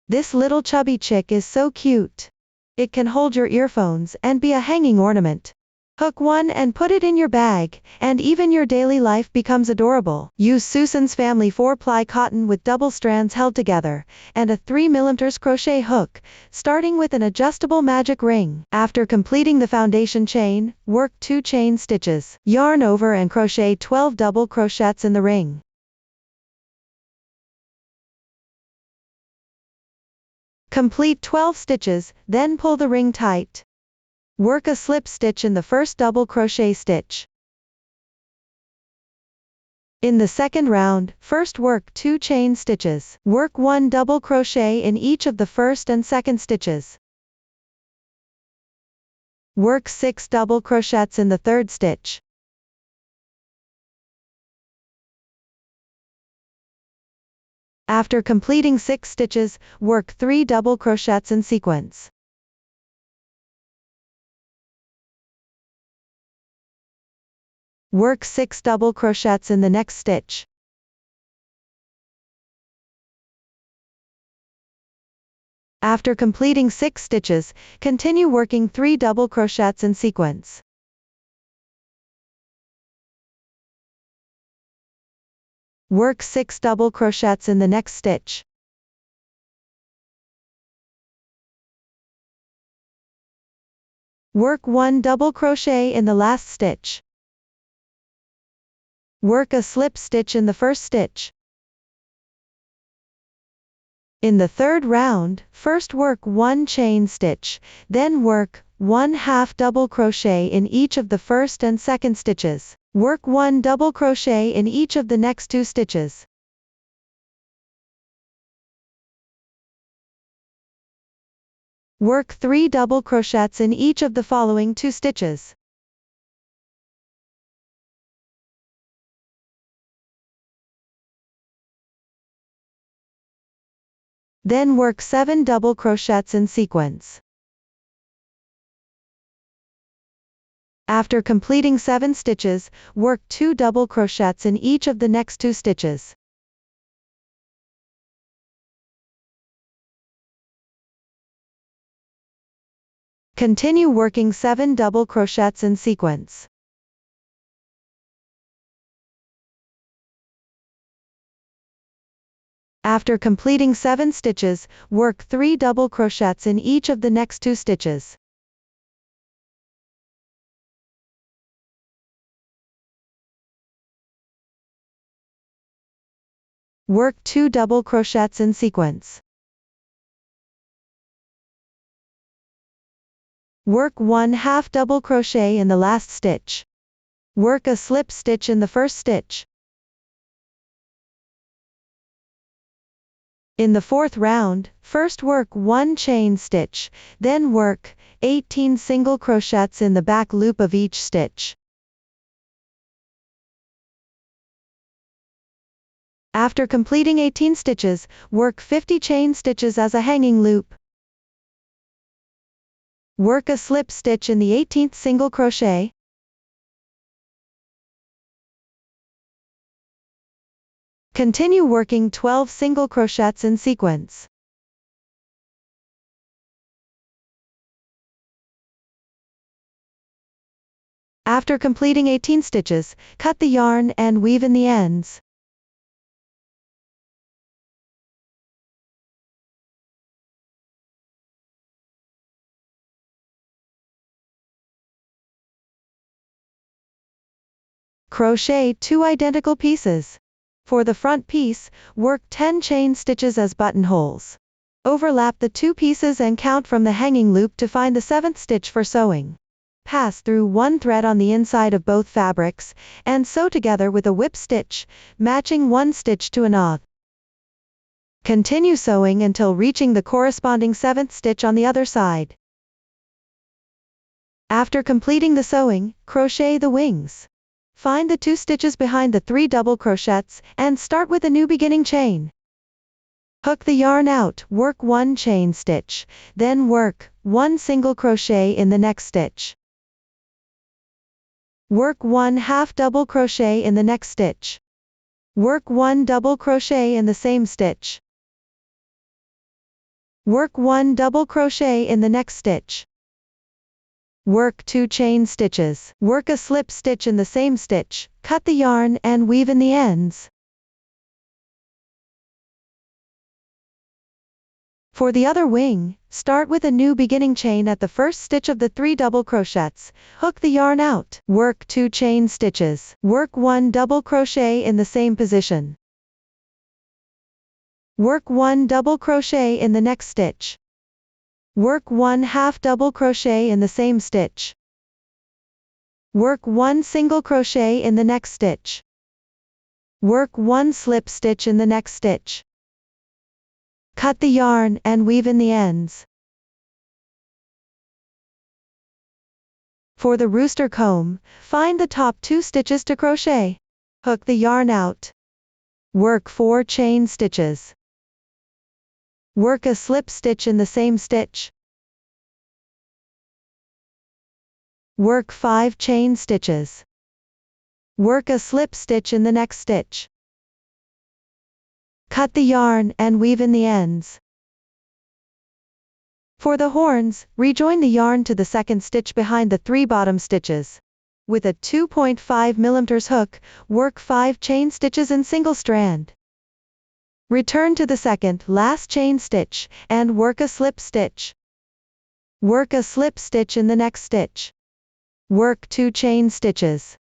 This little chubby chick is so cute. It can hold your earphones and be a hanging ornament. Hook one and put it in your bag, and even your daily life becomes adorable. Use Susan's family 4-ply cotton with double strands held together, and a 3mm crochet hook, starting with an adjustable magic ring. After completing the foundation chain, work 2 chain stitches. Yarn over and crochet 12 double crochets in the ring. Complete 12 stitches, then pull the ring tight. Work a slip stitch in the first double crochet stitch. In the second round, first work 2 chain stitches. Work 1 double crochet in each of the first and second stitches. Work 6 double crochets in the third stitch. After completing 6 stitches, work 3 double crochets in sequence. Work 6 double crochets in the next stitch. After completing 6 stitches, continue working 3 double crochets in sequence. Work 6 double crochets in the next stitch. Work 1 double crochet in the last stitch. Work a slip stitch in the first stitch. In the third round, first work 1 chain stitch, then work 1/2 double crochet in each of the first and second stitches. Work 1 double crochet in each of the next 2 stitches. Work 3 double crochets in each of the following 2 stitches. Then work 7 double crochets in sequence. After completing 7 stitches, work 2 double crochets in each of the next 2 stitches. Continue working 7 double crochets in sequence. After completing 7 stitches, work 3 double crochets in each of the next 2 stitches. Work 2 double crochets in sequence. Work 1/2 double crochet in the last stitch. Work a slip stitch in the first stitch. In the fourth round, first work 1 chain stitch, then work 18 single crochets in the back loop of each stitch. After completing 18 stitches, work 50 chain stitches as a hanging loop. Work a slip stitch in the 18th single crochet. Continue working 12 single crochets in sequence. After completing 18 stitches, cut the yarn and weave in the ends. Crochet 2 identical pieces. For the front piece, work 10 chain stitches as buttonholes. Overlap the 2 pieces and count from the hanging loop to find the 7th stitch for sewing. Pass through 1 thread on the inside of both fabrics, and sew together with a whip stitch, matching 1 stitch to a knot. Continue sewing until reaching the corresponding 7th stitch on the other side. After completing the sewing, crochet the wings. Find the 2 stitches behind the 3 double crochets, and start with a new beginning chain. Hook the yarn out, work 1 chain stitch, then work 1 single crochet in the next stitch. Work 1/2 double crochet in the next stitch. Work 1 double crochet in the same stitch. Work 1 double crochet in the next stitch. Work 2 chain stitches. Work a slip stitch in the same stitch, cut the yarn and weave in the ends. For the other wing, start with a new beginning chain at the first stitch of the 3 double crochets, hook the yarn out, work 2 chain stitches, work 1 double crochet in the same position. Work 1 double crochet in the next stitch. Work 1 half double crochet in the same stitch. Work 1 single crochet in the next stitch. Work 1 slip stitch in the next stitch. Cut the yarn and weave in the ends. For the rooster comb, find the top 2 stitches to crochet. Hook the yarn out. Work 4 chain stitches. Work a slip stitch in the same stitch. Work 5 chain stitches. Work a slip stitch in the next stitch. Cut the yarn and weave in the ends. For the horns, rejoin the yarn to the second stitch behind the 3 bottom stitches. With a 2.5 mm hook, work 5 chain stitches in single strand. Return to the second last chain stitch, and work a slip stitch. Work a slip stitch in the next stitch. Work 2 chain stitches.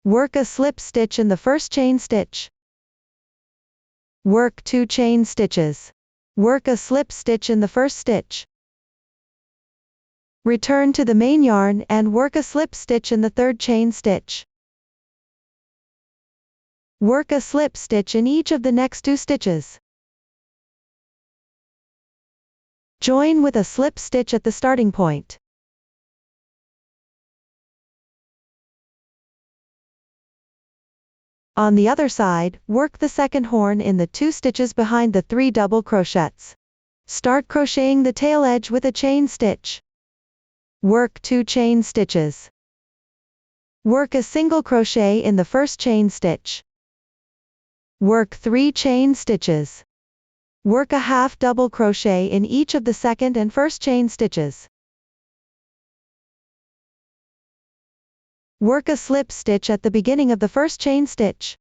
Work a slip stitch in the first chain stitch. Work 2 chain stitches. Work a slip stitch in the first stitch. Return to the main yarn and work a slip stitch in the third chain stitch. Work a slip stitch in each of the next 2 stitches. Join with a slip stitch at the starting point. On the other side, work the second horn in the 2 stitches behind the 3 double crochets. Start crocheting the tail edge with a chain stitch. Work 2 chain stitches. Work a single crochet in the first chain stitch. Work 3 chain stitches. Work a half double crochet in each of the second and first chain stitches. Work a slip stitch at the beginning of the first chain stitch.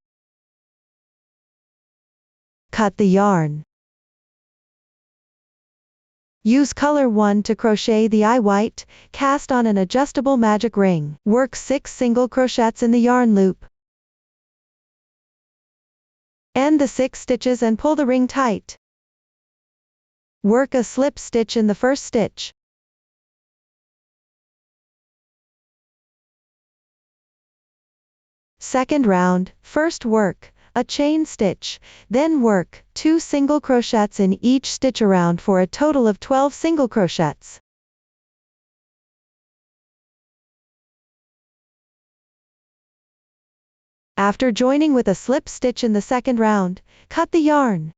Cut the yarn. Use color 1 to crochet the eye white, cast on an adjustable magic ring. Work 6 single crochets in the yarn loop. End the 6 stitches and pull the ring tight. Work a slip stitch in the first stitch. Second round, first work a chain stitch, then work 2 single crochets in each stitch around for a total of 12 single crochets. After joining with a slip stitch in the second round, cut the yarn.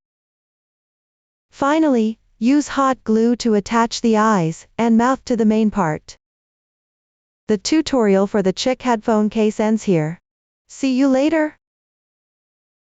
Finally, use hot glue to attach the eyes and mouth to the main part. The tutorial for the chick headphone case ends here. See you later.